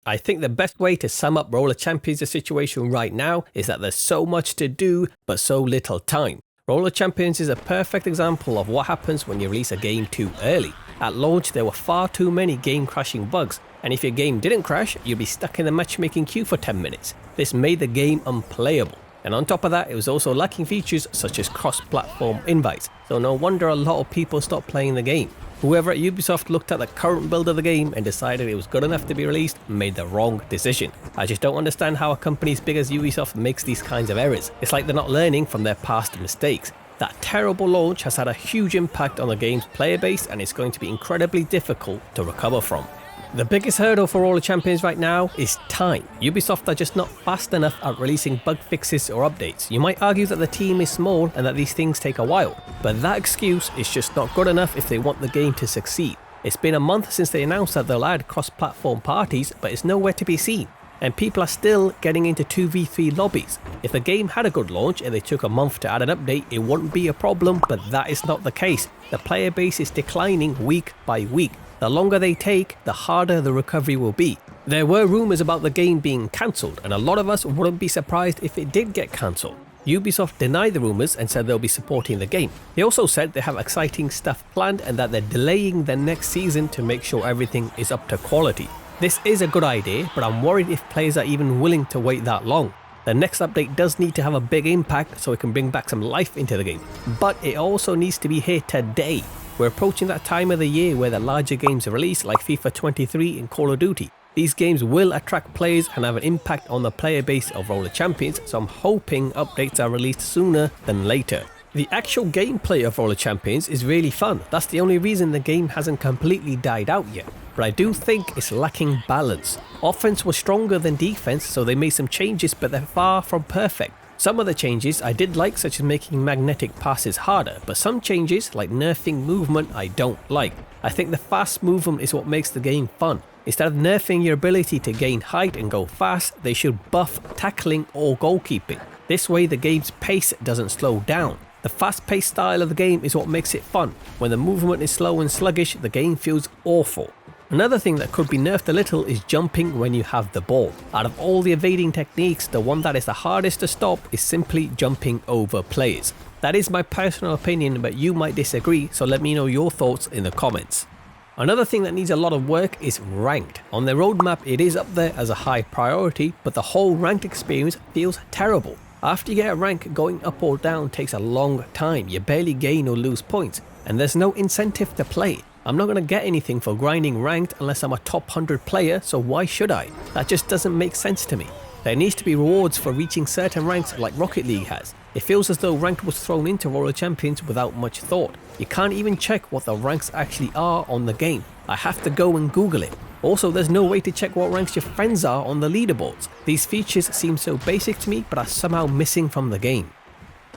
I think the best way to sum up Roller Champions' situation right now is that there's so much to do, but so little time. Roller Champions is a perfect example of what happens when you release a game too early. At launch, there were far too many game-crashing bugs, and if your game didn't crash, you'd be stuck in the matchmaking queue for 10 minutes. This made the game unplayable. And on top of that, it was also lacking features such as cross-platform invites, so no wonder a lot of people stopped playing the game. Whoever at Ubisoft looked at the current build of the game and decided it was good enough to be released made the wrong decision. I just don't understand how a company as big as Ubisoft makes these kinds of errors. It's like they're not learning from their past mistakes. That terrible launch has had a huge impact on the game's player base, and it's going to be incredibly difficult to recover from. The biggest hurdle for Roller Champions right now is time. Ubisoft are just not fast enough at releasing bug fixes or updates. You might argue that the team is small and that these things take a while, but that excuse is just not good enough if they want the game to succeed. It's been a month since they announced that they'll add cross-platform parties, but it's nowhere to be seen. And people are still getting into 2v3 lobbies. If the game had a good launch and they took a month to add an update, it wouldn't be a problem, but that is not the case. The player base is declining week by week. The longer they take, the harder the recovery will be. There were rumours about the game being cancelled, and a lot of us wouldn't be surprised if it did get cancelled. Ubisoft denied the rumours and said they'll be supporting the game. They also said they have exciting stuff planned and that they're delaying the next season to make sure everything is up to quality. This is a good idea, but I'm worried if players are even willing to wait that long. The next update does need to have a big impact so it can bring back some life into the game, but it also needs to be here today. We're approaching that time of the year where the larger games are released, like FIFA 23 and Call of Duty. These games will attract players and have an impact on the player base of Roller Champions, so I'm hoping updates are released sooner than later. The actual gameplay of Roller Champions is really fun. That's the only reason the game hasn't completely died out yet. But I do think it's lacking balance. Offense was stronger than defense, so they made some changes, but they're far from perfect. Some of the changes I did like, such as making magnetic passes harder, but some changes, like nerfing movement, I don't like. I think the fast movement is what makes the game fun. Instead of nerfing your ability to gain height and go fast, they should buff tackling or goalkeeping. This way the game's pace doesn't slow down. The fast-paced style of the game is what makes it fun. When the movement is slow and sluggish, the game feels awful. Another thing that could be nerfed a little is jumping when you have the ball. Out of all the evading techniques, the one that is the hardest to stop is simply jumping over players. That is my personal opinion, but you might disagree, so let me know your thoughts in the comments. Another thing that needs a lot of work is ranked. On their roadmap it is up there as a high priority, but the whole ranked experience feels terrible. After you get a rank, going up or down takes a long time, you barely gain or lose points, and there's no incentive to play. I'm not going to get anything for grinding ranked unless I'm a top 100 player, so why should I? That just doesn't make sense to me. There needs to be rewards for reaching certain ranks like Rocket League has. It feels as though ranked was thrown into Roller Champions without much thought. You can't even check what the ranks actually are on the game. I have to go and Google it. Also, there's no way to check what ranks your friends are on the leaderboards. These features seem so basic to me, but are somehow missing from the game.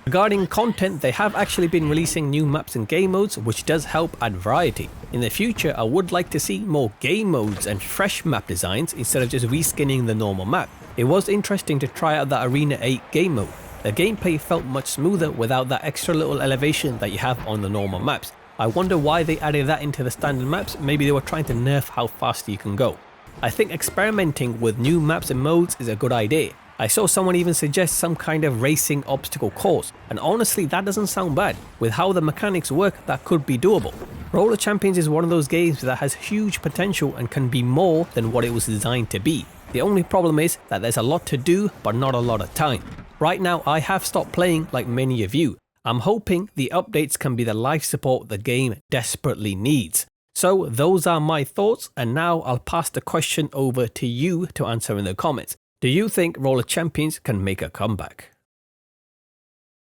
Regarding content, they have actually been releasing new maps and game modes, which does help add variety. In the future, I would like to see more game modes and fresh map designs instead of just reskinning the normal map. It was interesting to try out that Arena 8 game mode. The gameplay felt much smoother without that extra little elevation that you have on the normal maps. I wonder why they added that into the standard maps. Maybe they were trying to nerf how fast you can go. I think experimenting with new maps and modes is a good idea. I saw someone even suggest some kind of racing obstacle course, and honestly that doesn't sound bad. With how the mechanics work, that could be doable. Roller Champions is one of those games that has huge potential and can be more than what it was designed to be. The only problem is that there's a lot to do but not a lot of time. Right now I have stopped playing like many of you. I'm hoping the updates can be the life support the game desperately needs. So those are my thoughts, and now I'll pass the question over to you to answer in the comments. Do you think Roller Champions can make a comeback?